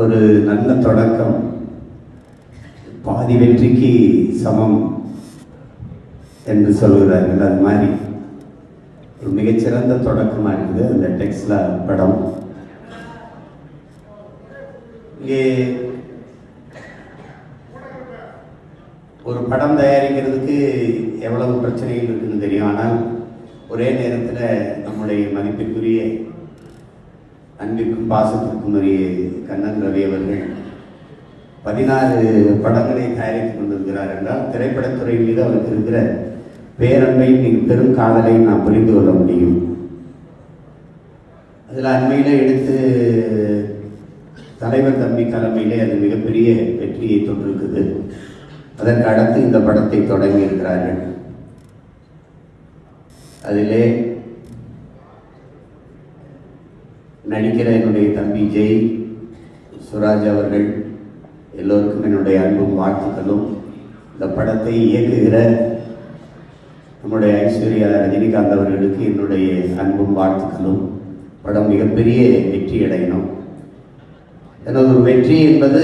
ஒரு நல்ல தொடக்கம் பாதி வெற்றிக்கு சமம் என்று சொல்கிறார்கள். அது மாதிரி ஒரு மிகச்சிறந்த தொடக்கமாக இருக்குது அந்த டெக்ஸ்லா படம். இங்கே ஒரு படம் தயாரிக்கிறதுக்கு எவ்வளவு பிரச்சனைகள் இருக்குன்னு தெரியும். ஆனால் ஒரே நேரத்தில் நம்முடைய மதிப்பிற்குரிய அன்பிற்கும் பாசத்திற்கும் உரிய கண்ணன் ரவி அவர்கள் 16 படங்களை தயாரித்துக் கொண்டிருக்கிறார் என்றால் திரைப்படத்துறை மீது அவருக்கு இருக்கிற பேரன்பையும் மிக பெரும் காதலையும் நாம் புரிந்து கொள்ள முடியும். அதில் அண்மையில் எடுத்து தலைவர் தம்பி தலைமையிலே அது மிகப்பெரிய வெற்றியை தொற்றிருக்குது. அதற்கு அடுத்து இந்த படத்தை தொடங்கி இருக்கிறார்கள். அதிலே நடிக்கிற என்னுடைய தம்பி ஜெய் சுராஜ் அவர்கள் எல்லோருக்கும் என்னுடைய அன்பும் வாழ்த்துக்களும். இந்த படத்தை இயக்குகிற நம்முடைய ஐஸ்வர்யா ரஜினிகாந்த் அவர்களுக்கு என்னுடைய அன்பும் வாழ்த்துக்களும். படம் மிகப்பெரிய வெற்றி அடையணும். எனது ஒரு வெற்றி என்பது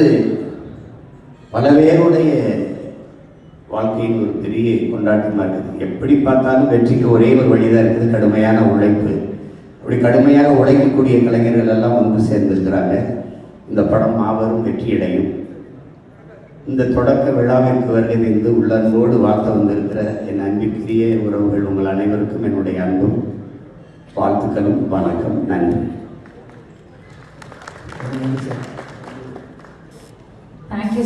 பல பேருடைய வாழ்க்கையின் ஒரு பெரிய கொண்டாட்டமாக இருக்குது. எப்படி பார்த்தாலும் வெற்றிக்கு ஒரே ஒரு வழிதான் இருக்குது, கடுமையான உழைப்பு. அப்படி கடுமையாக உழைக்கக்கூடிய கலைஞர்கள் எல்லாம் ஒன்று சேர்ந்திருக்கிறாங்க. இந்த படம் மாபெரும் வெற்றியடையும். இந்த தொடக்க விழாவிற்கு வருகிறது உள்ளன்போடு வாழ்த்த வந்திருக்கிற என் அன்பிற்குரிய உறவுகள் உங்கள் அனைவருக்கும் என்னுடைய அன்பும் வாழ்த்துக்களும். வணக்கம், நன்றி. Thank you.